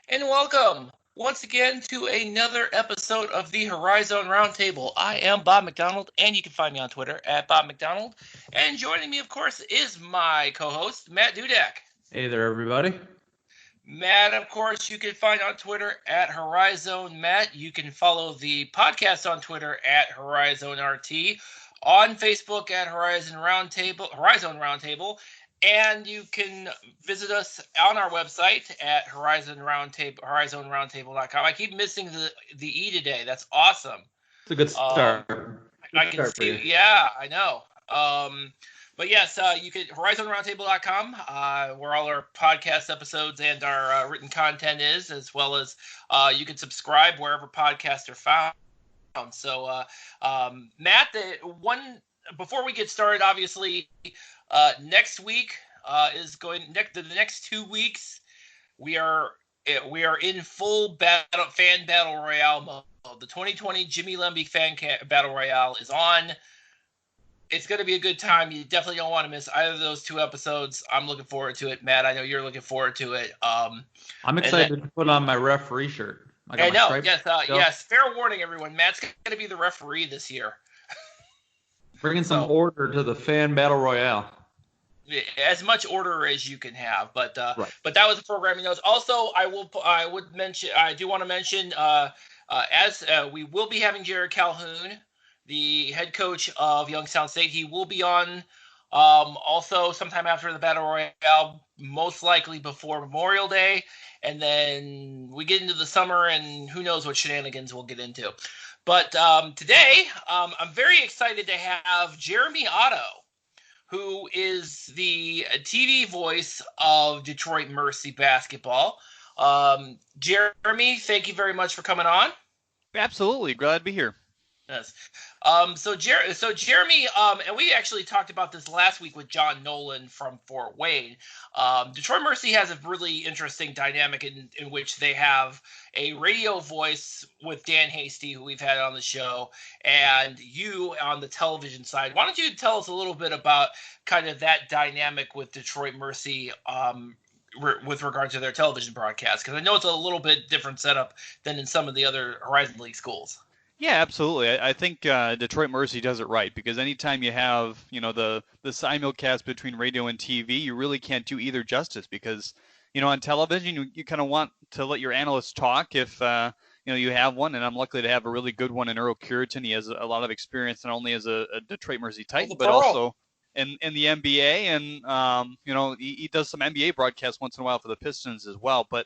and welcome once again to another episode of the Horizon Roundtable. I am Bob McDonald, and you can find me on Twitter at Bob McDonald. And joining me, of course, is my co-host, Matt Dudek. Hey there, everybody. Matt, of course, you can find on Twitter at Horizon Matt. You can follow the podcast on Twitter at Horizon RT, on Facebook at Horizon Roundtable, and you can visit us on our website at horizonroundtable.com. I keep missing the E today. That's awesome. It's a good start. I can see. Yeah, I know. But yes, you can horizonroundtable.com, where all our podcast episodes and our written content is, as well as you can subscribe wherever podcasts are found. So, Matt, before we get started, obviously, next week the next 2 weeks, we are in full fan battle royale mode. The 2020 Jimmy Lemby fan battle royale is on. It's going to be a good time. You definitely don't want to miss either of those 2 episodes. I'm looking forward to it. Matt, I know you're looking forward to it. I'm excited to put on my referee shirt. I know. Yes. Fair warning, everyone. Matt's going to be the referee this year. Bringing some order to the fan battle royale. As much order as you can have, but right. But that was the programming notes. Also, I do want to mention as we will be having Jared Calhoun, the head coach of Youngstown State. He will be on also sometime after the Battle Royale, most likely before Memorial Day. And then we get into the summer, and who knows what shenanigans we'll get into. But today, I'm very excited to have Jeremy Otto, who is the TV voice of Detroit Mercy basketball. Jeremy, thank you very much for coming on. Absolutely. Glad to be here. Yes. So Jeremy, and we actually talked about this last week with John Nolan from Fort Wayne. Detroit Mercy has a really interesting dynamic in which they have a radio voice with Dan Hasty, who we've had on the show, and you on the television side. Why don't you tell us a little bit about kind of that dynamic with Detroit Mercy with regard to their television broadcast? Because I know it's a little bit different setup than in some of the other Horizon League schools. Yeah, absolutely. I think Detroit Mercy does it right, because anytime you have, the simulcast between radio and TV, you really can't do either justice, because, on television, you kind of want to let your analysts talk if, you have one, and I'm lucky to have a really good one in Earl Curitan. He has a lot of experience, not only as a Detroit Mercy Titan, but also in the NBA, and, he does some NBA broadcasts once in a while for the Pistons as well, but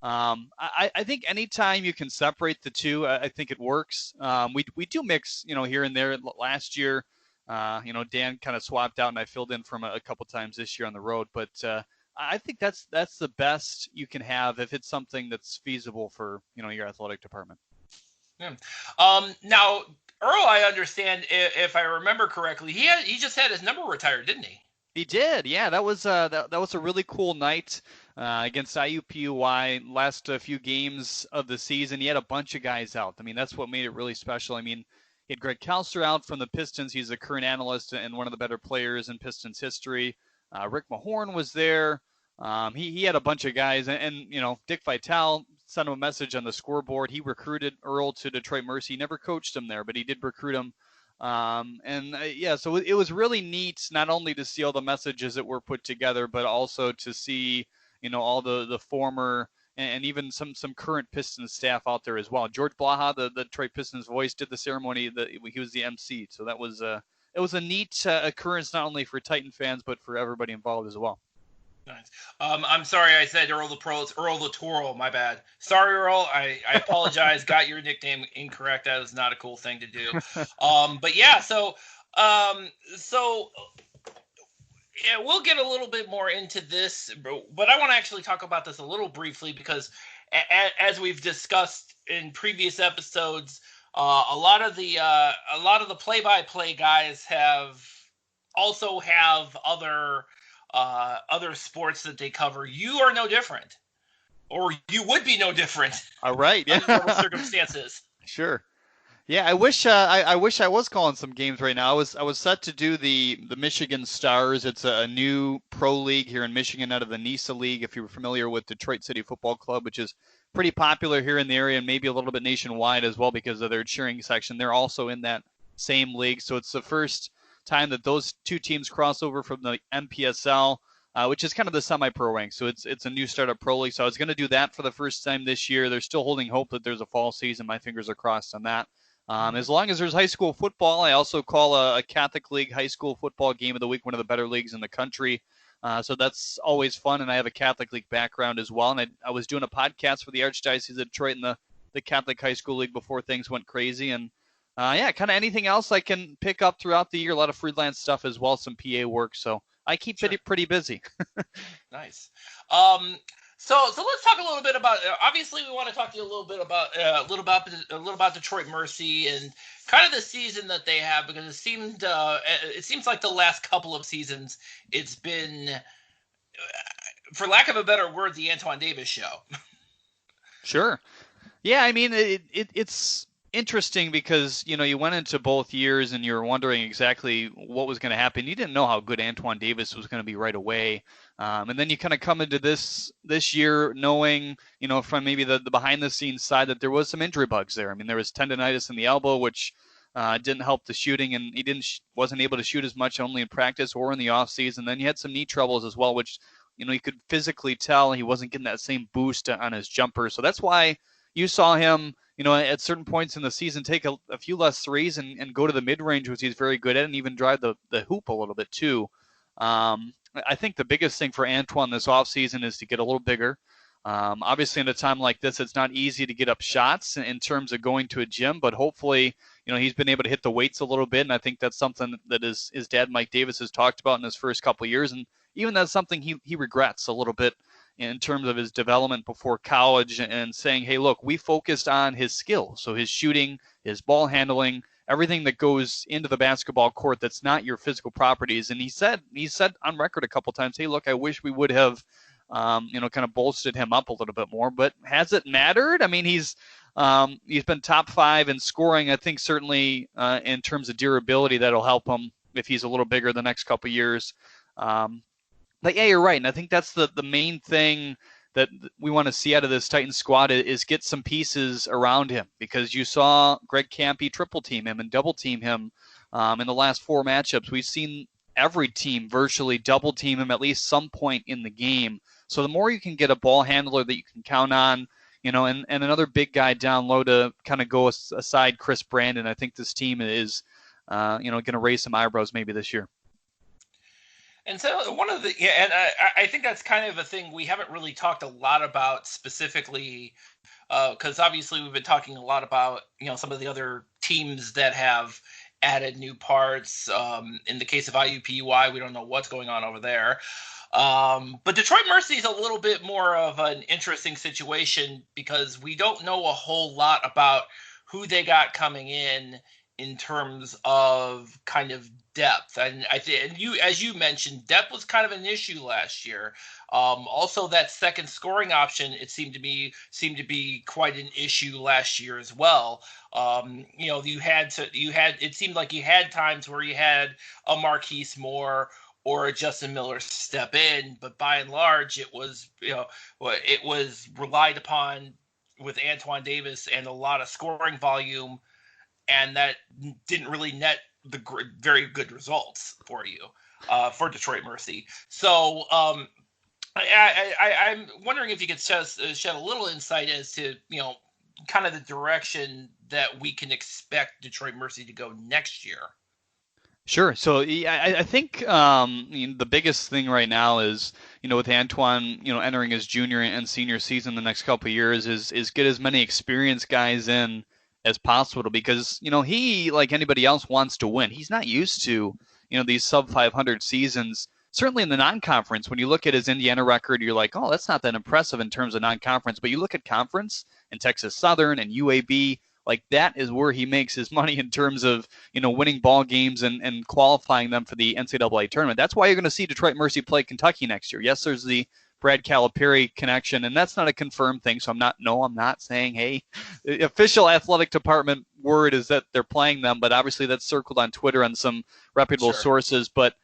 I think anytime you can separate the two, I think it works. We do mix, here and there. Last year, Dan kind of swapped out, and I filled in from a couple times this year on the road. But I think that's the best you can have if it's something that's feasible for your athletic department. Yeah. Now, Earl, I understand, if I remember correctly, he just had his number retired, didn't he? He did, yeah. That was that was a really cool night against IUPUI. Last few games of the season, he had a bunch of guys out. I mean, that's what made it really special. I mean, he had Greg Kalster out from the Pistons. He's a current analyst and one of the better players in Pistons history. Rick Mahorn was there. He had a bunch of guys, and Dick Vitale sent him a message on the scoreboard. He recruited Earl to Detroit Mercy. He never coached him there, but he did recruit him. So it was really neat, not only to see all the messages that were put together, but also to see, all the former and even some current Pistons staff out there as well. George Blaha, the Detroit Pistons voice, did the ceremony. He was the MC. So that was it was a neat occurrence, not only for Titan fans, but for everybody involved as well. Nice. I'm sorry I said Earl the Pro. It's Earl the Twirl. My bad. Sorry, Earl. I apologize. Got your nickname incorrect. That was not a cool thing to do. But yeah, so yeah, we'll get a little bit more into this, but I want to actually talk about this a little briefly, because as we've discussed in previous episodes, a lot of the play-by-play guys have other sports that they cover. You are no different, or you would be no different. All right, yeah. Under normal circumstances. Sure. Yeah, I wish I wish I was calling some games right now. I was set to do the Michigan Stars. It's a new pro league here in Michigan out of the NISA League. If you're familiar with Detroit City Football Club, which is pretty popular here in the area and maybe a little bit nationwide as well because of their cheering section. They're also in that same league, so it's the first time that those two teams cross over from the MPSL. Which is kind of the semi-pro rank, so it's a new startup pro league. So I was going to do that for the first time this year. They're still holding hope that there's a fall season. My fingers are crossed on that. As long as there's high school football, I also call a Catholic League high school football game of the week one of the better leagues in the country. So that's always fun, and I have a Catholic League background as well. And I was doing a podcast for the Archdiocese of Detroit in the Catholic High School League before things went crazy. And yeah, kind of anything else I can pick up throughout the year. A lot of freelance stuff as well, some PA work. So I keep it pretty busy. Nice. So let's talk a little bit about. Obviously, we want to talk to you a little bit about a little about Detroit Mercy and kind of the season that they have, because it seems like the last couple of seasons it's been, for lack of a better word, the Antoine Davis show. Sure. Yeah, I mean it's interesting because you went into both years and you were wondering exactly what was going to happen. You didn't know how good Antoine Davis was going to be right away. And then you kind of come into this year knowing, from maybe the behind the scenes side that there was some injury bugs there. I mean, there was tendonitis in the elbow, which didn't help the shooting, and he wasn't able to shoot as much only in practice or in the off season. Then you had some knee troubles as well, which, you could physically tell he wasn't getting that same boost on his jumper. So that's why you saw him, at certain points in the season take a few less threes and go to the mid range, which he's very good at, and even drive the hoop a little bit too. I think the biggest thing for Antoine this offseason is to get a little bigger. Obviously, in a time like this, it's not easy to get up shots in terms of going to a gym, but hopefully, he's been able to hit the weights a little bit, and I think that's something that his dad, Mike Davis, has talked about in his first couple of years, and even that's something he regrets a little bit in terms of his development before college, and saying, hey, look, we focused on his skill, so his shooting, his ball handling, everything that goes into the basketball court that's not your physical properties. And he said on record a couple times, hey, look, I wish we would have, kind of bolstered him up a little bit more. But has it mattered? I mean, he's been top 5 in scoring. I think certainly in terms of durability, that'll help him if he's a little bigger the next couple of years. But yeah, you're right. And I think that's the main thing that we want to see out of this Titans squad is get some pieces around him, because you saw Greg Campy triple team him and double team him in the last 4 matchups. We've seen every team virtually double team him at least some point in the game. So the more you can get a ball handler that you can count on, and another big guy down low to kind of go aside Chris Brandon, I think this team is, going to raise some eyebrows maybe this year. And so I think that's kind of a thing we haven't really talked a lot about specifically, because obviously we've been talking a lot about, some of the other teams that have added new parts. In the case of IUPUI, we don't know what's going on over there. But Detroit Mercy is a little bit more of an interesting situation because we don't know a whole lot about who they got coming in terms of kind of depth. And as you mentioned, depth was kind of an issue last year. Also that second scoring option, it seemed to be quite an issue last year as well. It seemed like you had times where you had a Marquise Moore or a Justin Miller step in, but by and large it was relied upon with Antoine Davis and a lot of scoring volume, and that didn't really net the very good results for you, for Detroit Mercy. So I'm wondering if you could shed a little insight as to, kind of the direction that we can expect Detroit Mercy to go next year. Sure. So I think the biggest thing right now is, with Antoine, entering his junior and senior season the next couple of years is get as many experienced guys in as possible, because he, like anybody else, wants to win. He's not used to these sub 500 seasons. Certainly in the non-conference, when you look at his Indiana record, you're like, oh, that's not that impressive in terms of non-conference. But you look at conference and Texas Southern and UAB, like that is where he makes his money in terms of winning ball games and qualifying them for the NCAA tournament. That's why you're going to see Detroit Mercy play Kentucky next year. Yes, there's the Brad Calipari connection, and that's not a confirmed thing. So I'm not saying, hey, the official athletic department word is that they're playing them, but obviously that's circled on Twitter on some reputable sources. But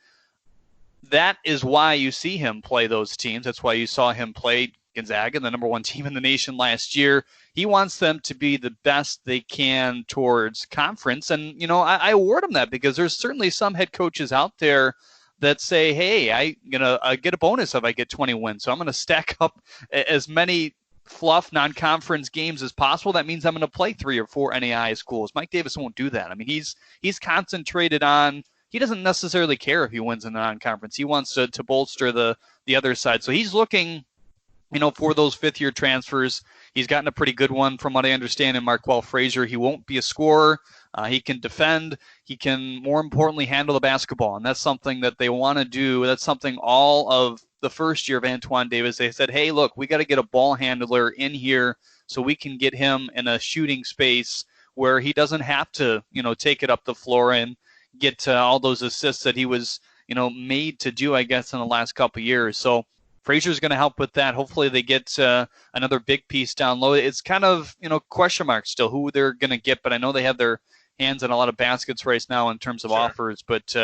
that is why you see him play those teams. That's why you saw him play Gonzaga, the number one team in the nation last year. He wants them to be the best they can towards conference. And, I award him that because there's certainly some head coaches out there that say, hey, I'm going to get a bonus if I get 20 wins. So I'm going to stack up as many fluff non-conference games as possible. That means I'm going to play 3 or 4 NAI schools. Mike Davis won't do that. I mean, he's concentrated on, he doesn't necessarily care if he wins in the non-conference. He wants to bolster the other side. So he's looking, for those fifth-year transfers. He's gotten a pretty good one from what I understand in Marquel Frazier. He won't be a scorer. He can defend. He can, more importantly, handle the basketball. And that's something that they want to do. That's something all of the first year of Antoine Davis, they said, hey, look, we got to get a ball handler in here so we can get him in a shooting space where he doesn't have to, take it up the floor and get all those assists that he was, made to do, I guess, in the last couple of years. So Frazier's going to help with that. Hopefully they get another big piece down low. It's kind of, question mark still who they're going to get, but I know they have their hands on a lot of baskets right now in terms of offers. But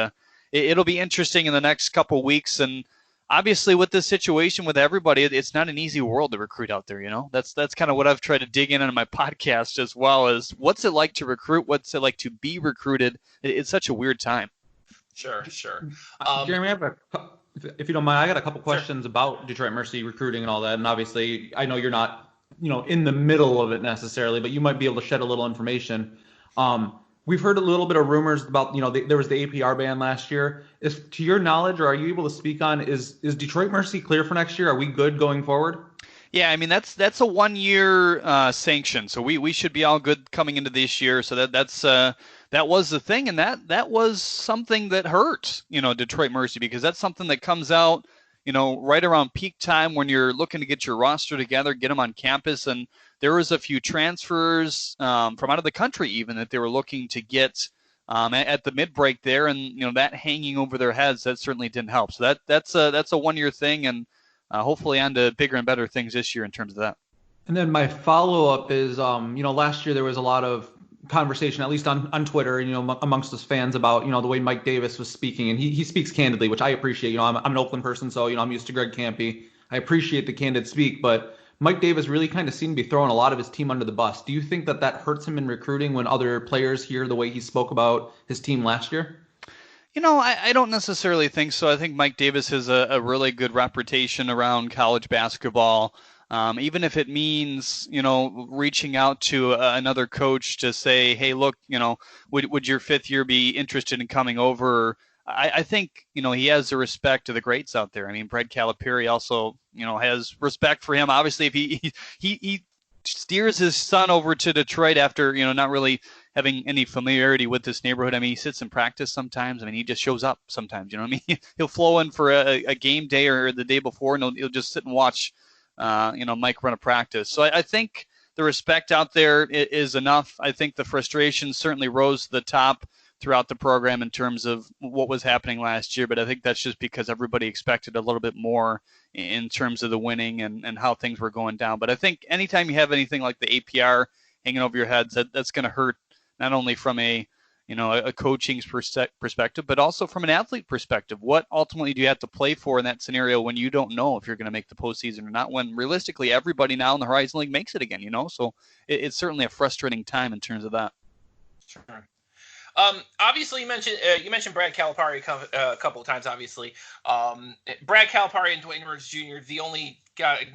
it'll be interesting in the next couple of weeks. And obviously with this situation with everybody, it's not an easy world to recruit out there. That's kind of what I've tried to dig in on my podcast as well, as what's it like to recruit? What's it like to be recruited? It's such a weird time. Sure. Jeremy, if you don't mind, I got a couple questions about Detroit Mercy recruiting and all that. And obviously, I know you're not, in the middle of it necessarily, but you might be able to shed a little information. We've heard a little bit of rumors about, there was the APR ban last year. To your knowledge, or are you able to speak on, is Detroit Mercy clear for next year? Are we good going forward? Yeah, I mean, that's a 1-year sanction. So we should be all good coming into this year. So that was the thing, and that was something that hurt, Detroit Mercy, because that's something that comes out, right around peak time when you're looking to get your roster together, get them on campus. And there was a few transfers from out of the country even that they were looking to get at the mid-break there, and that hanging over their heads, that certainly didn't help. So that's a 1-year thing, and hopefully on to bigger and better things this year in terms of that. And then my follow-up is, last year there was a lot of conversation, at least on Twitter, amongst us fans about, the way Mike Davis was speaking. And he speaks candidly, which I appreciate. I'm an Oakland person, so, I'm used to Greg Campy. I appreciate the candid speak, but Mike Davis really kind of seemed to be throwing a lot of his team under the bus. Do you think that hurts him in recruiting when other players hear the way he spoke about his team last year? I don't necessarily think so. I think Mike Davis has a really good reputation around college basketball. Even if it means, reaching out to another coach to say, hey, look, would your fifth year be interested in coming over? I think, he has the respect to the greats out there. I mean, Brad Calipari also, has respect for him. Obviously, if he steers his son over to Detroit after, not really having any familiarity with this neighborhood. I mean, he sits in practice sometimes. I mean, he just shows up sometimes, you know what I mean? He'll flow in for a game day or the day before, and he'll just sit and watch Mike run a practice. So I think the respect out there is enough. I think the frustration certainly rose to the top throughout the program in terms of what was happening last year, but I think that's just because everybody expected a little bit more in terms of the winning and how things were going down. But I think anytime you have anything like the APR hanging over your heads, that's going to hurt not only from a coaching perspective, but also from an athlete perspective. What ultimately do you have to play for in that scenario when you don't know if you're going to make the postseason or not, when realistically everybody now in the Horizon League makes it again, So it's certainly a frustrating time in terms of that. Sure. Obviously, you mentioned Brad Calipari a couple of times. Obviously, Brad Calipari and Dwayne Rhodes Jr., the only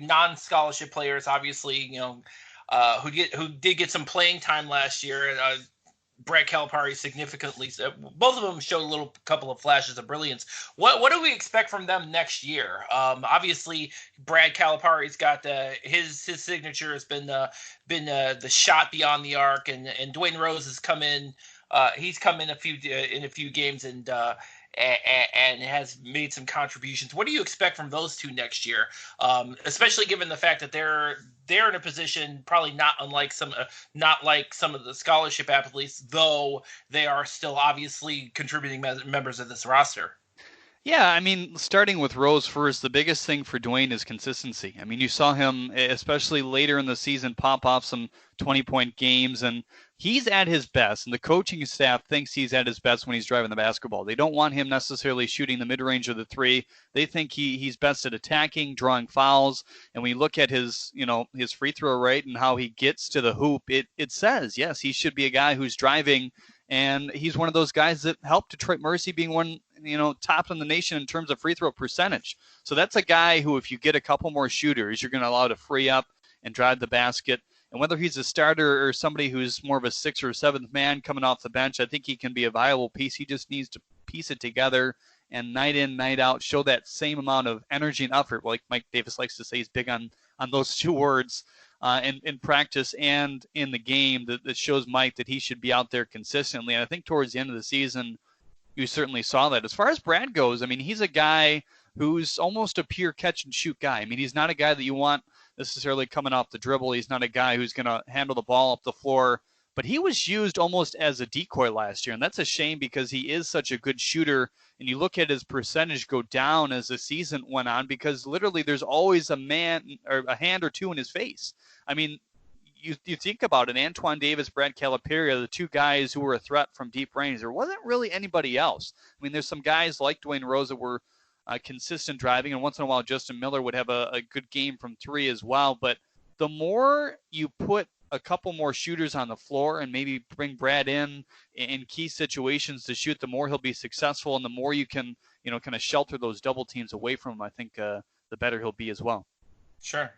non-scholarship players, obviously, who did get some playing time last year. Brad Calipari significantly. Both of them showed a couple of flashes of brilliance. What do we expect from them next year? Obviously, Brad Calipari's got his signature has been the shot beyond the arc, and Dwayne Rose has come in. He's come in a few games and has made some contributions. What do you expect from those two next year? Especially given the fact that they're in a position probably not like some of the scholarship athletes, though they are still obviously contributing members of this roster. Yeah, I mean, starting with Rose first, the biggest thing for Dwayne is consistency. I mean, you saw him, especially later in the season, pop off some 20-point games, and he's at his best. And the coaching staff thinks he's at his best when he's driving the basketball. They don't want him necessarily shooting the mid-range or the three. They think he's best at attacking, drawing fouls. And when you look at his free throw rate and how he gets to the hoop, it says, yes, he should be a guy who's driving. And he's one of those guys that helped Detroit Mercy being one, top in the nation in terms of free throw percentage. So that's a guy who, if you get a couple more shooters, you're going to allow to free up and drive the basket. And whether he's a starter or somebody who's more of a sixth or seventh man coming off the bench, I think he can be a viable piece. He just needs to piece it together and night in, night out, show that same amount of energy and effort. Like Mike Davis likes to say, he's big on those two words. In practice and in the game that shows Mike that he should be out there consistently. And I think towards the end of the season, you certainly saw that. As far as Brad goes, I mean, he's a guy who's almost a pure catch and shoot guy. I mean, he's not a guy that you want necessarily coming off the dribble. He's not a guy who's going to handle the ball up the floor. But he was used almost as a decoy last year, and that's a shame because he is such a good shooter. And you look at his percentage go down as the season went on because literally there's always a man or a hand or two in his face. I mean, you think about it, Antoine Davis, Brad Calipari are the two guys who were a threat from deep range. There wasn't really anybody else. I mean, there's some guys like Dwayne Rose that were consistent driving, and once in a while Justin Miller would have a good game from three as well. But the more you put a couple more shooters on the floor and maybe bring Brad in key situations to shoot, the more he'll be successful, and the more you can, kind of shelter those double teams away from him, I think the better he'll be as well. Sure.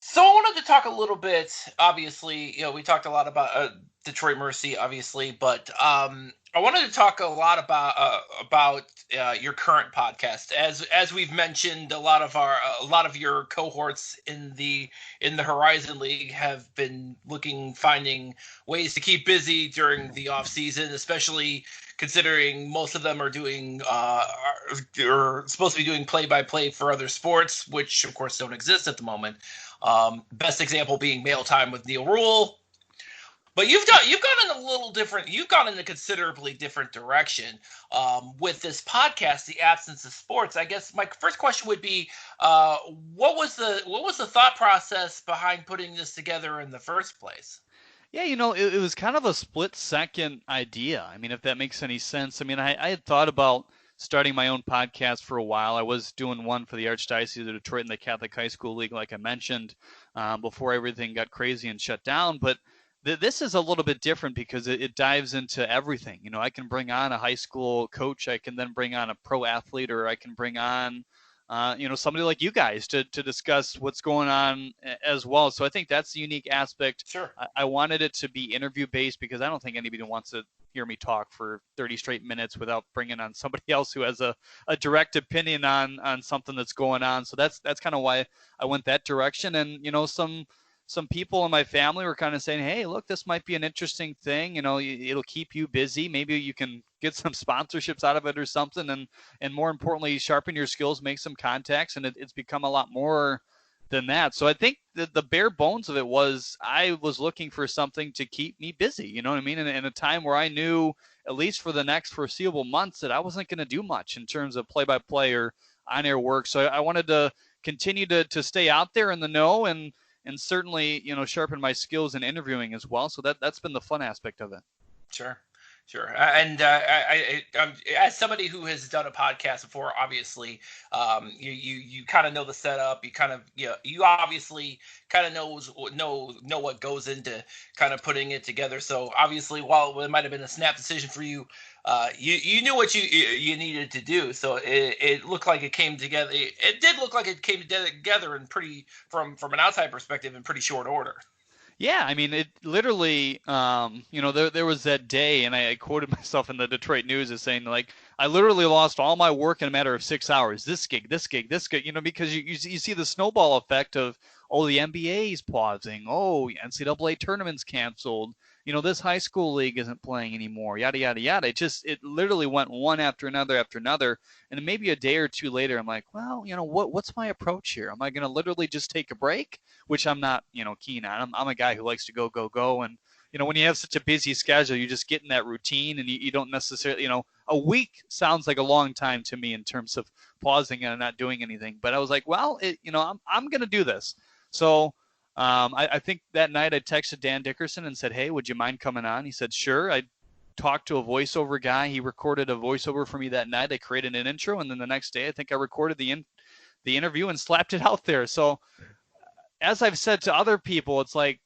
So I wanted to talk a little bit, obviously, we talked a lot about Detroit Mercy, obviously, but I wanted to talk a lot about your current podcast. As we've mentioned, a lot of your cohorts in the Horizon League have been finding ways to keep busy during the off season, especially considering most of them are supposed to be doing play-by-play for other sports, which of course don't exist at the moment. Best example being Mail Time with Neil Rule. But you've gone in a little different. You've gone in a considerably different direction with this podcast, The Absence of Sports. I guess my first question would be, what was the thought process behind putting this together in the first place? Yeah, it was kind of a split-second idea. I mean, if that makes any sense. I mean, I had thought about starting my own podcast for a while. I was doing one for the Archdiocese of Detroit and the Catholic High School League, like I mentioned, before everything got crazy and shut down. But this is a little bit different because it dives into everything. I can bring on a high school coach. I can then bring on a pro athlete, or I can bring on somebody like you guys to discuss what's going on as well. So I think that's the unique aspect. Sure. I wanted it to be interview based because I don't think anybody wants to hear me talk for 30 straight minutes without bringing on somebody else who has a direct opinion on something that's going on. So that's kind of why I went that direction. And, some people in my family were kind of saying, hey, look, this might be an interesting thing. It'll keep you busy. Maybe you can get some sponsorships out of it or something. And more importantly, sharpen your skills, make some contacts. And it's become a lot more than that. So I think the bare bones of it was I was looking for something to keep me busy. You know what I mean? In a time where I knew, at least for the next foreseeable months, that I wasn't going to do much in terms of play-by-play or on-air work. So I wanted to continue to stay out there in the know and certainly, sharpen my skills in interviewing as well. So that's been the fun aspect of it. Sure. And I as somebody who has done a podcast before, obviously, you kind of know the setup. You kind of you obviously kind of know what goes into kind of putting it together. So obviously, while it might have been a snap decision for you, you knew what you needed to do. So it looked like it came together. It did look like it came together in from an outside perspective in pretty short order. Yeah, I mean, it literally, there was that day, and I quoted myself in the Detroit News as saying, like, I literally lost all my work in a matter of 6 hours. This gig, because you see the snowball effect of, the NBA's pausing, NCAA tournaments canceled, this high school league isn't playing anymore, yada, yada, yada. It literally went one after another, and then maybe a day or two later, I'm like, well, what's my approach here? Am I going to literally just take a break? Which I'm not, keen on. I'm a guy who likes to go. And, when you have such a busy schedule, you just get in that routine and you don't necessarily, a week sounds like a long time to me in terms of pausing and not doing anything. But I was like, well, I'm going to do this. So I think that night I texted Dan Dickerson and said, hey, would you mind coming on? He said, sure. I talked to a voiceover guy. He recorded a voiceover for me that night. I created an intro, and then the next day I think I recorded the interview and slapped it out there. So as I've said to other people, it's like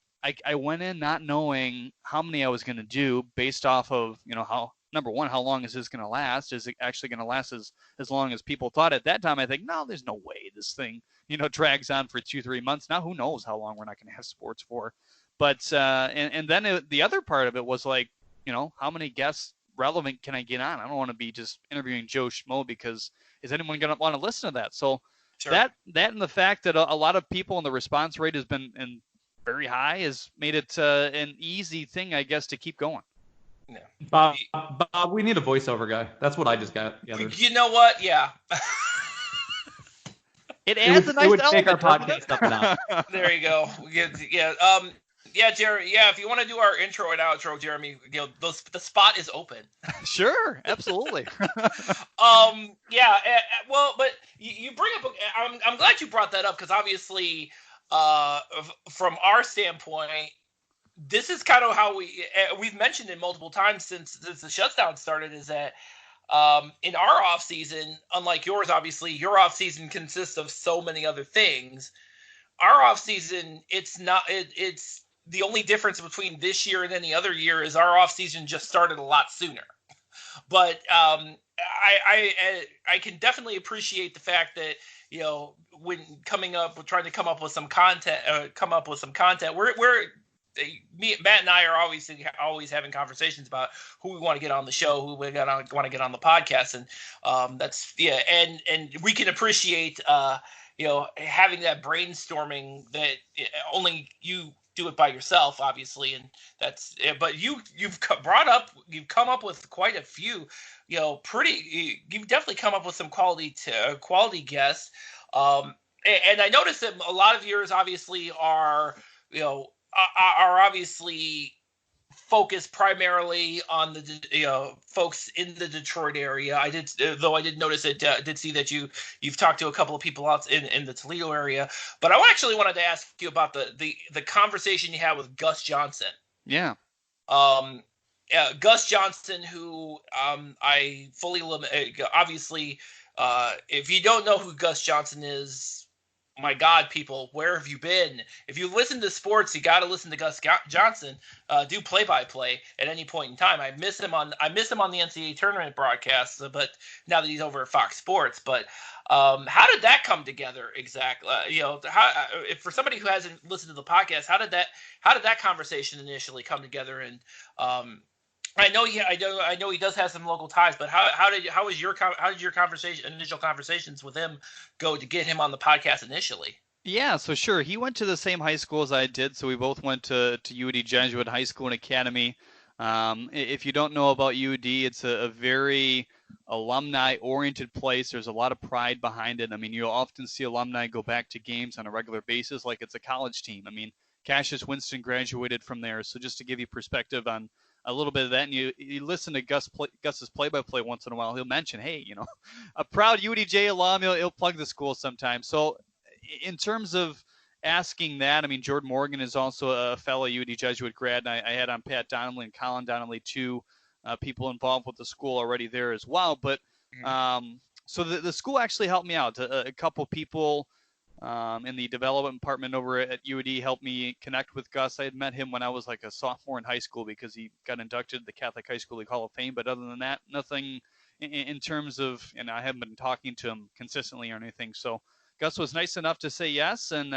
I went in not knowing how many I was going to do based off of, how, number one, how long is this going to last? Is it actually going to last as long as people thought at that time? I think, no, there's no way this thing, drags on for 2-3 months. Now, who knows how long we're not going to have sports for. But, and then the other part of it was like, how many guests relevant can I get on? I don't want to be just interviewing Joe Schmo because is anyone going to want to listen to that? So sure. that and the fact that a lot of people and the response rate has been very high has made it an easy thing, I guess, to keep going. Yeah. Bob, we need a voiceover guy. That's what I just got. You know what? Yeah. It adds a nice element. It would take our podcast up and out. There you go. Yeah. Yeah, Jeremy. Yeah, if you want to do our intro and outro, Jeremy, the spot is open. Sure, absolutely. Yeah. Well, but you bring up. I'm glad you brought that up because obviously, from our standpoint, this is kind of how we've mentioned it multiple times since the shutdown started. Is that in our off season, unlike yours, obviously, your off season consists of so many other things. Our off season, it's not. It's the only difference between this year and any other year is our off season just started a lot sooner. But I can definitely appreciate the fact that when trying to come up with some content, Matt and I are always having conversations about who we want to get on the show, who we want to get on the podcast, and and we can appreciate having that brainstorming that only you do it by yourself, obviously, and that's. But you've come up with quite a few, you've definitely come up with some quality guests, and I noticed that a lot of yours obviously are obviously focused primarily on the folks in the Detroit area. I did notice it. Did see that you've talked to a couple of people out in the Toledo area, but I actually wanted to ask you about the conversation you had with Gus Johnson. Yeah. Gus Johnson, who I fully obviously, if you don't know who Gus Johnson is, my God, people, where have you been? If you listen to sports, you got to listen to Gus Johnson do play-by-play at any point in time. I miss him on the NCAA tournament broadcasts, but now that he's over at Fox Sports. But how did that come together exactly? If for somebody who hasn't listened to the podcast, how did that conversation initially come together? And I know he does have some local ties, but how did your initial conversations with him go to get him on the podcast initially? Yeah, so sure. He went to the same high school as I did, so we both went to UD Jesuit High School and Academy. If you don't know about UD, it's a very alumni-oriented place. There's a lot of pride behind it. I mean, you'll often see alumni go back to games on a regular basis like it's a college team. I mean, Cassius Winston graduated from there, so just to give you perspective on a little bit of that, and you listen to Gus's play-by-play once in a while, he'll mention, hey, a proud UDJ alum, he'll plug the school sometimes. So in terms of asking that, I mean, Jordan Morgan is also a fellow UD Jesuit grad, and I had on Pat Donnelly and Colin Donnelly, two people involved with the school already there as well. But so the school actually helped me out. A couple people in the development department over at UD helped me connect with Gus. I had met him when I was like a sophomore in high school because he got inducted to the Catholic High School League Hall of Fame. But other than that, nothing in terms of, and I haven't been talking to him consistently or anything. So Gus was nice enough to say yes, and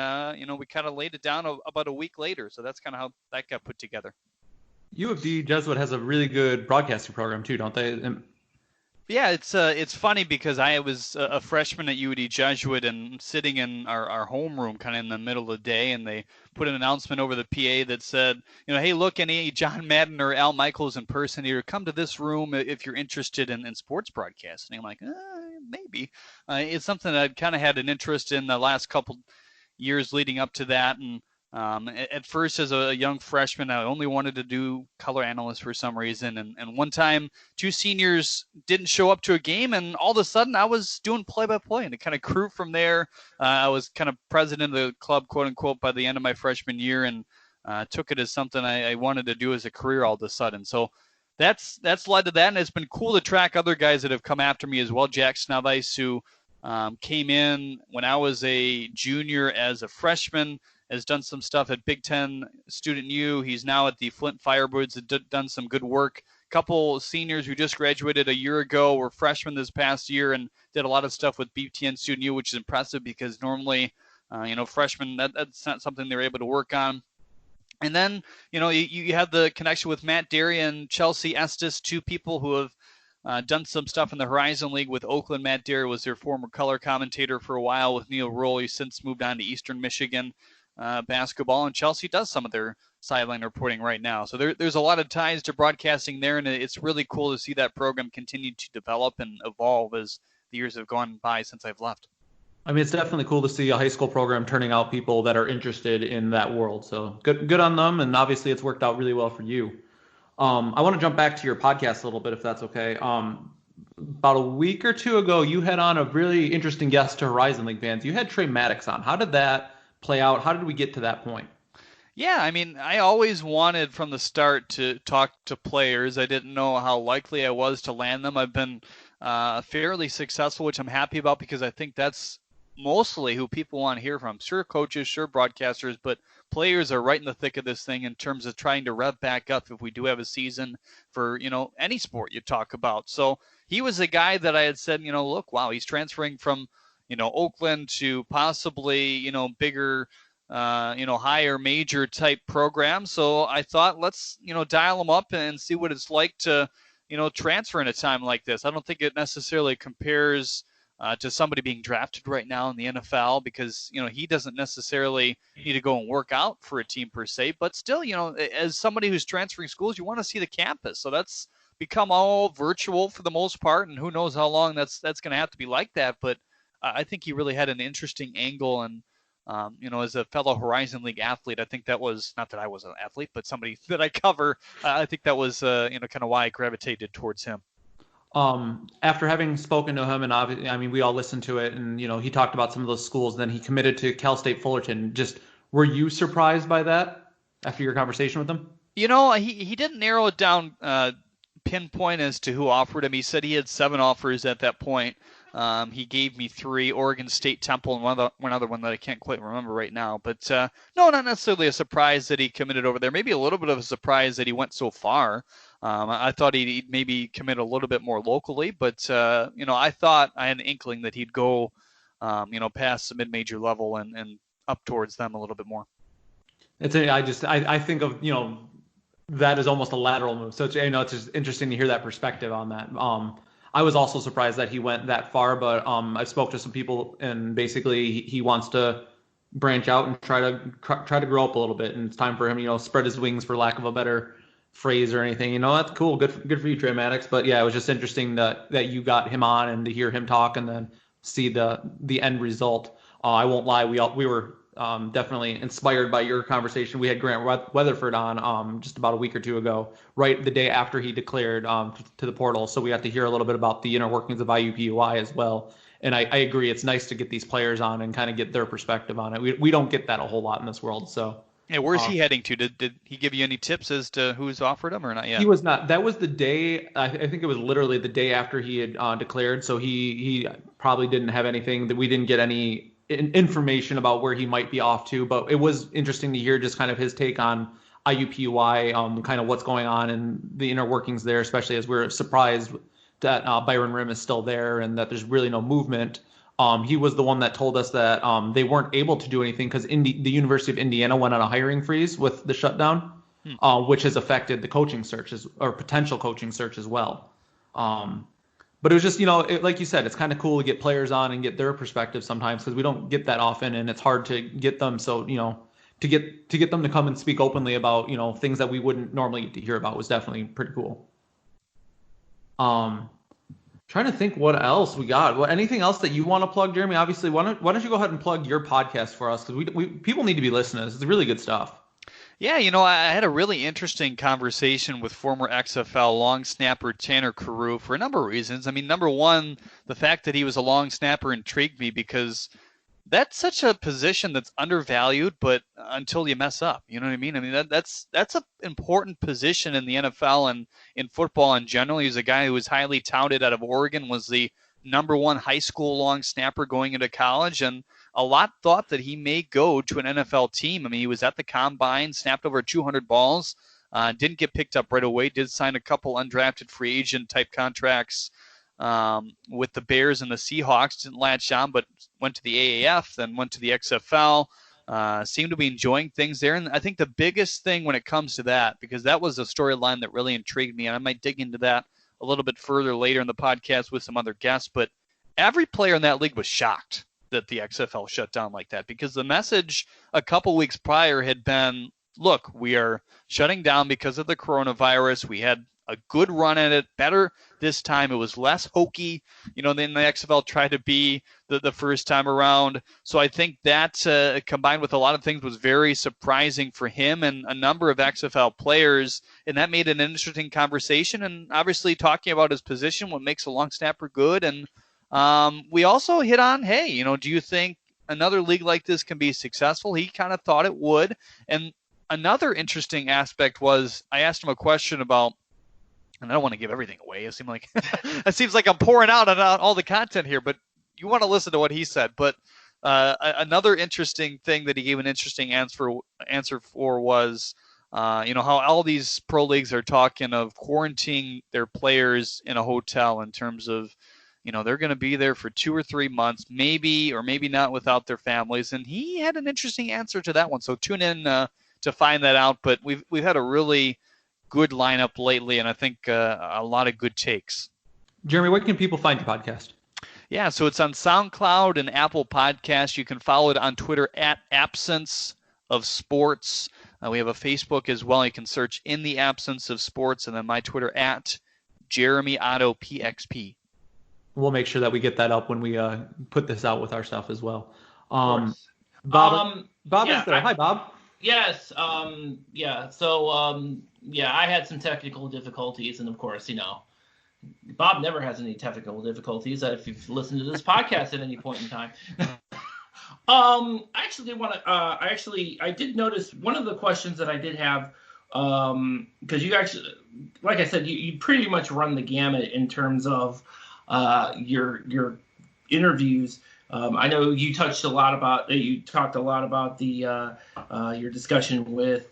we kind of laid it down about a week later. So that's kind of how that got put together. U of D Jesuit has a really good broadcasting program too, don't they? Yeah, it's funny because I was a freshman at UD Jesuit and sitting in our homeroom kind of in the middle of the day, and they put an announcement over the PA that said, hey, look, any John Madden or Al Michaels impersonator, come to this room if you're interested in sports broadcasting. I'm like, maybe. It's something that I'd kind of had an interest in the last couple years leading up to that, and At first, as a young freshman, I only wanted to do color analyst for some reason. And one time, 2 seniors didn't show up to a game, and all of a sudden, I was doing play-by-play, and it kind of grew from there. I was kind of president of the club, quote unquote, by the end of my freshman year, and took it as something I wanted to do as a career all of a sudden. So that's led to that, and it's been cool to track other guys that have come after me as well. Jack Snovice, who came in when I was a junior as a freshman, has done some stuff at Big Ten Student U. He's now at the Flint Firebirds, done some good work. A couple seniors who just graduated a year ago were freshmen this past year and did a lot of stuff with BTN Student U, which is impressive because normally, freshmen, that's not something they're able to work on. And then, you have the connection with Matt Derry and Chelsea Estes, 2 people who have done some stuff in the Horizon League with Oakland. Matt Derry was their former color commentator for a while with Neil Roll. He's since moved on to Eastern Michigan basketball, and Chelsea does some of their sideline reporting right now. So there's a lot of ties to broadcasting there, and it's really cool to see that program continue to develop and evolve as the years have gone by since I've left. I mean, it's definitely cool to see a high school program turning out people that are interested in that world. So good on them, and obviously it's worked out really well for you. I want to jump back to your podcast a little bit, if that's okay. About a week or 2 ago, you had on a really interesting guest to Horizon League fans. You had Trey Maddox on. How did that play out? How did we get to that point? Yeah, I mean, I always wanted from the start to talk to players. I didn't know how likely I was to land them. I've been fairly successful, which I'm happy about because I think that's mostly who people want to hear from. Sure, coaches, sure, broadcasters, but players are right in the thick of this thing in terms of trying to rev back up if we do have a season for, any sport you talk about. So he was a guy that I had said, look, wow, he's transferring from, Oakland to possibly, bigger, higher major type program. So I thought, let's, dial him up and see what it's like to, transfer in a time like this. I don't think it necessarily compares to somebody being drafted right now in the NFL because, he doesn't necessarily need to go and work out for a team per se, but still, as somebody who's transferring schools, you want to see the campus. So that's become all virtual for the most part. And who knows how long that's going to have to be like that. But I think he really had an interesting angle. And, as a fellow Horizon League athlete, I think that was, not that I was an athlete, but somebody that I cover, I think that was, kind of why I gravitated towards him. After having spoken to him, and obviously, I mean, we all listened to it, and he talked about some of those schools. And then he committed to Cal State Fullerton. Just were you surprised by that after your conversation with him? He didn't narrow it down, pinpoint as to who offered him. He said he had 7 offers at that point. He gave me 3: Oregon State, Temple, and one other one that I can't quite remember right now. But no, not necessarily a surprise that he committed over there. Maybe a little bit of a surprise that he went so far. I thought he'd maybe commit a little bit more locally, but I thought I had an inkling that he'd go, past the mid-major level and up towards them a little bit more. I think of that is almost a lateral move. So it's just interesting to hear that perspective on that. I was also surprised that he went that far, but I spoke to some people, and basically he wants to branch out and try to grow up a little bit, and it's time for him, spread his wings, for lack of a better phrase or anything. That's cool. Good for you, Trey Maddox. But yeah, it was just interesting that you got him on and to hear him talk and then see the end result. I won't lie, we were definitely inspired by your conversation. We had Grant Weatherford on just about a week or 2 ago, right the day after he declared to the portal. So we got to hear a little bit about the inner workings of IUPUI as well. And I agree, it's nice to get these players on and kind of get their perspective on it. We don't get that a whole lot in this world. So yeah, where's he heading to? Did he give you any tips as to who's offered him or not yet? He was not. That was the day. I think it was literally the day after he had declared. So he probably didn't have anything, that we didn't get any information about where he might be off to. But it was interesting to hear just kind of his take on IUPUI, kind of what's going on and the inner workings there, especially as we're surprised that Byron Rim is still there and that there's really no movement. He was the one that told us that they weren't able to do anything because the University of Indiana went on a hiring freeze with the shutdown, which has affected the coaching searches or potential coaching search as well. But it was just, like you said, it's kind of cool to get players on and get their perspective sometimes because we don't get that often, and it's hard to get them. So, to get them to come and speak openly about, things that we wouldn't normally get to hear about was definitely pretty cool. Trying to think what else we got. Well, anything else that you want to plug, Jeremy? Obviously, why don't you go ahead and plug your podcast for us, because we people need to be listening. It's really good stuff. Yeah, I had a really interesting conversation with former XFL long snapper Tanner Carew for a number of reasons. I mean, number one, the fact that he was a long snapper intrigued me because that's such a position that's undervalued, but until you mess up, you know what I mean? I mean, that's an important position in the NFL and in football in general. He's a guy who was highly touted out of Oregon, was the number one high school long snapper going into college, and a lot thought that he may go to an NFL team. I mean, he was at the combine, snapped over 200 balls, didn't get picked up right away, did sign a couple undrafted free agent type contracts with the Bears and the Seahawks. Didn't latch on, but went to the AAF, then went to the XFL. Seemed to be enjoying things there. And I think the biggest thing when it comes to that, because that was a storyline that really intrigued me, and I might dig into that a little bit further later in the podcast with some other guests, but every player in that league was shocked that the XFL shut down like that, because the message a couple weeks prior had been, look, we are shutting down because of the coronavirus. We had a good run at it, better this time. It was less hokey, than the XFL tried to be the first time around. So I think that combined with a lot of things was very surprising for him and a number of XFL players, and that made an interesting conversation. And obviously talking about his position, what makes a long snapper good. And we also hit on, hey, do you think another league like this can be successful? He kind of thought it would. And another interesting aspect was I asked him a question about, and I don't want to give everything away. It seems like I'm pouring out on all the content here, but you want to listen to what he said. But another interesting thing that he gave an interesting answer for was, how all these pro leagues are talking of quarantining their players in a hotel in terms of, they're going to be there for 2 or 3 months, maybe or maybe not without their families. And he had an interesting answer to that one. So tune in to find that out. But we've had a really good lineup lately, and I think a lot of good takes. Jeremy, where can people find your podcast? Yeah, so it's on SoundCloud and Apple Podcasts. You can follow it on Twitter at Absence of Sports. We have a Facebook as well. You can search In the Absence of Sports, and then my Twitter at Jeremy Otto PXP. We'll make sure that we get that up when we put this out with our stuff as well. Bob is there. Hi, Bob. Yes. Yeah. So, I had some technical difficulties, and of course, Bob never has any technical difficulties if you've listened to this podcast at any point in time. I did notice one of the questions that I did have, because you actually, like I said, you pretty much run the gamut in terms of your interviews. I know you talked a lot about the your discussion with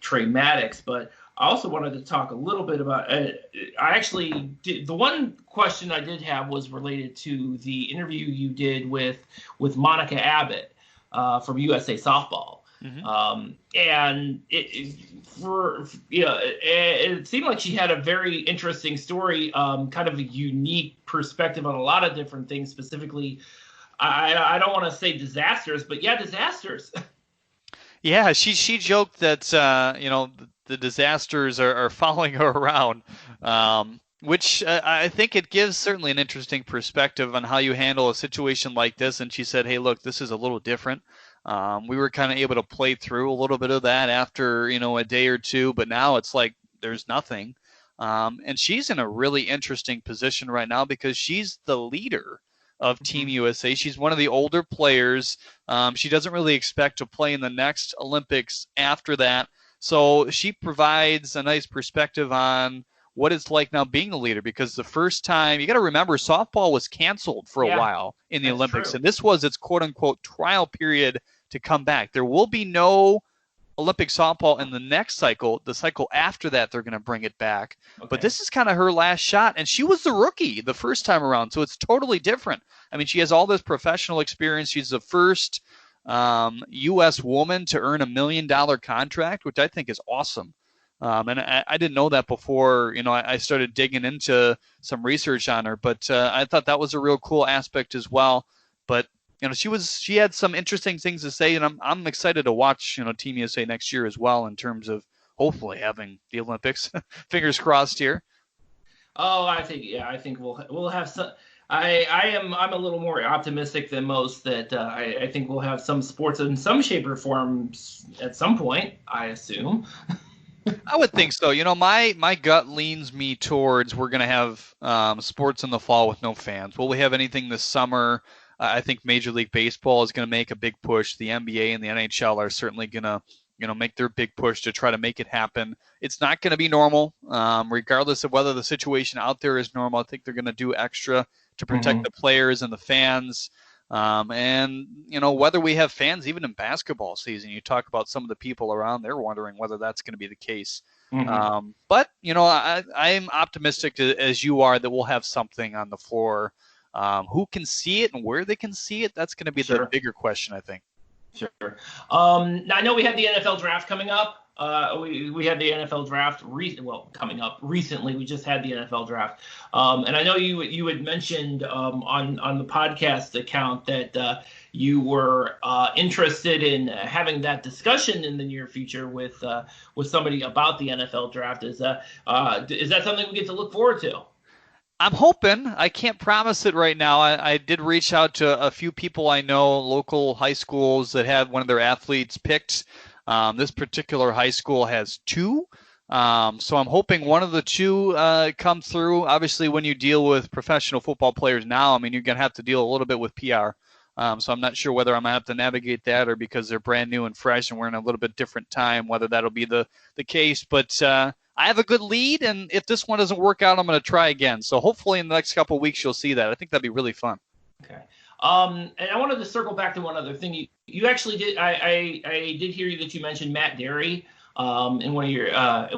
Trey Maddox, but I also wanted to talk a little bit about. The one question I did have was related to the interview you did with Monica Abbott from USA Softball. Mm-hmm. And it seemed like she had a very interesting story, kind of a unique perspective on a lot of different things. Specifically, I don't want to say disasters, but disasters. Yeah, she joked that the disasters are following her around, which I think it gives certainly an interesting perspective on how you handle a situation like this. And she said, "Hey, look, this is a little different." We were kind of able to play through a little bit of that after, a day or two, but now it's like there's nothing. And she's in a really interesting position right now because she's the leader of Team USA. She's one of the older players. She doesn't really expect to play in the next Olympics after that. So she provides a nice perspective on what it's like now being the leader, because the first time, you got to remember, softball was canceled for a while in the Olympics, and this was its quote-unquote trial period to come back. There will be no Olympic softball in the next cycle. The cycle after that, they're going to bring it back. Okay. But this is kind of her last shot, and she was the rookie the first time around, so it's totally different. I mean, she has all this professional experience. She's the first U.S. woman to earn $1 million contract, which I think is awesome. And I didn't know that before, I started digging into some research on her, but I thought that was a real cool aspect as well. But, she had some interesting things to say, and I'm excited to watch, Team USA next year as well in terms of hopefully having the Olympics. Fingers crossed here. Oh, I think we'll have some. I'm a little more optimistic than most that I think we'll have some sports in some shape or form at some point, I assume. I would think so. My gut leans me towards we're going to have sports in the fall with no fans. Will we have anything this summer? I think Major League Baseball is going to make a big push. The NBA and the NHL are certainly going to, make their big push to try to make it happen. It's not going to be normal, regardless of whether the situation out there is normal. I think they're going to do extra to protect the players and the fans. And whether we have fans even in basketball season, you talk about some of the people around, they're wondering whether that's going to be the case. But I'm optimistic as you are that we'll have something on the floor. Who can see it and where they can see it, that's going to be the bigger question, I think. Sure. Now I know we had the NFL draft coming up. We had the NFL draft coming up recently. We just had the NFL draft, and I know you had mentioned on the podcast account that you were interested in having that discussion in the near future with somebody about the NFL draft. Is that something we get to look forward to? I'm hoping. I can't promise it right now. I did reach out to a few people I know, local high schools that have one of their athletes picked. This particular high school has two. So I'm hoping one of the two comes through. Obviously, when you deal with professional football players now, you're going to have to deal a little bit with PR. So I'm not sure whether I'm going to have to navigate that or because they're brand new and fresh and we're in a little bit different time, whether that'll be the case. But I have a good lead, and if this one doesn't work out, I'm going to try again. So hopefully in the next couple of weeks you'll see that. I think that'd be really fun. Okay. And I wanted to circle back to one other thing. You actually did. I did hear you that you mentioned Matt Derry in one of your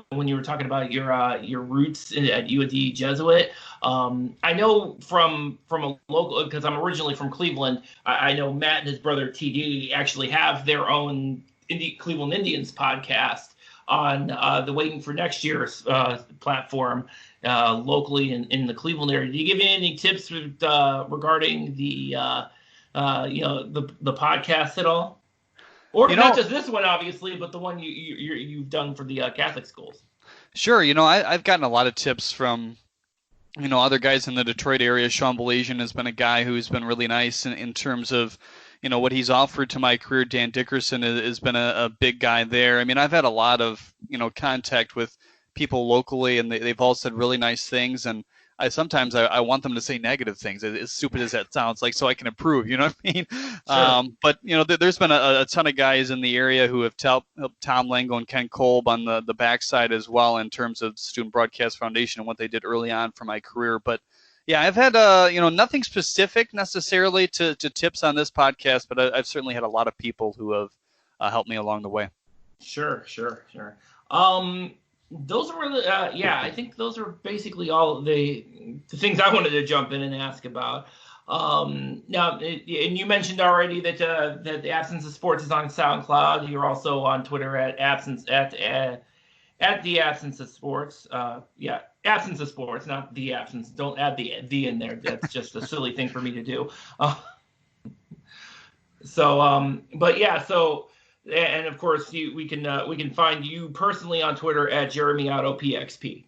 when you were talking about your roots at UAD Jesuit. I know from a local, because I'm originally from Cleveland. I know Matt and his brother TD actually have their own Cleveland Indians podcast on the Waiting for Next Year's platform locally in the Cleveland area. Did you give you any tips regarding the podcast at all? Or not just this one, obviously, but the one you've done for the Catholic schools. Sure. I've gotten a lot of tips from other guys in the Detroit area. Sean Balasian has been a guy who's been really nice in terms of what he's offered to my career. Dan Dickerson has been a big guy there. I've had a lot of, contact with people locally, and they've all said really nice things. And sometimes I want them to say negative things, as stupid as that sounds, so I can improve, you know what I mean? Sure. But, there's been a ton of guys in the area who have helped Tom Lango and Ken Kolb on the backside as well in terms of Student Broadcast Foundation and what they did early on for my career. But yeah, I've had, nothing specific necessarily to tips on this podcast, but I've certainly had a lot of people who have helped me along the way. Sure. Those are really, I think those are basically all the things I wanted to jump in and ask about. Now, and you mentioned already that the Absence of Sports is on SoundCloud. You're also on Twitter at the Absence of Sports. Absence of Sports, not the absence. Don't add the in there. That's just a silly thing for me to do. And of course, we can find you personally on Twitter at Jeremy Otto PXP.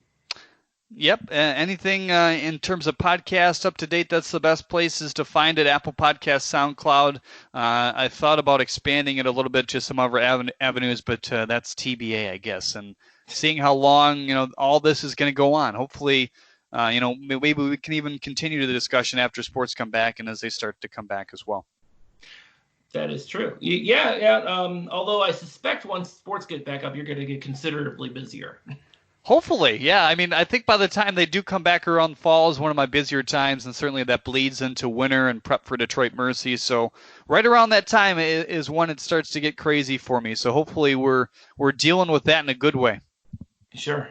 Yep. Anything in terms of podcast up to date, that's the best places to find it. Apple Podcasts, SoundCloud. I thought about expanding it a little bit to some other avenues, but that's TBA, I guess. And seeing how long all this is going to go on. Hopefully, maybe we can even continue the discussion after sports come back and as they start to come back as well. That is true. Yeah. Although I suspect once sports get back up, you're going to get considerably busier. Hopefully, yeah. I think by the time they do come back around fall is one of my busier times, and certainly that bleeds into winter and prep for Detroit Mercy. So right around that time is when it starts to get crazy for me. So hopefully we're dealing with that in a good way. Sure,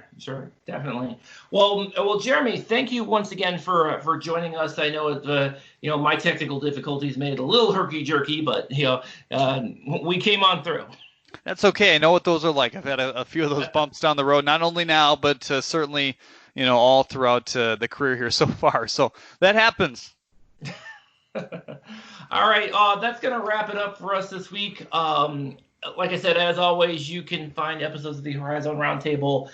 definitely. Well, Jeremy, thank you once again for joining us. I know my technical difficulties made it a little herky-jerky, but we came on through. That's okay. I know what those are like. I've had a few of those bumps down the road, not only now, but certainly, all throughout the career here so far. So that happens. All right. That's going to wrap it up for us this week. Like I said, as always, you can find episodes of the Horizon Roundtable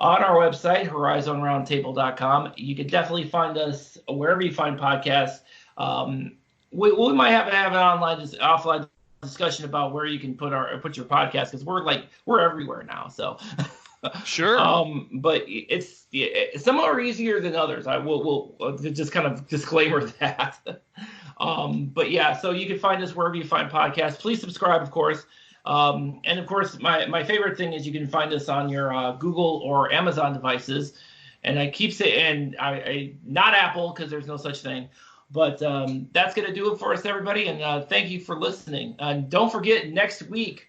on our website, horizonroundtable.com. You can definitely find us wherever you find podcasts. We might have an offline discussion about where you can put your podcast, because we're everywhere now. So sure. But some are easier than others. I will just kind of disclaimer that. But yeah, so you can find us wherever you find podcasts. Please subscribe, of course. And of course, my favorite thing is you can find us on your Google or Amazon devices. And I keep saying, I not Apple, because there's no such thing. But that's going to do it for us, everybody. And thank you for listening. And don't forget, next week,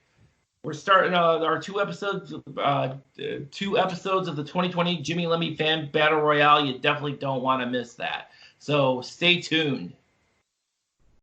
we're starting our 2 episodes of the 2020 Jimmy Lemmy Fan Battle Royale. You definitely don't want to miss that. So stay tuned.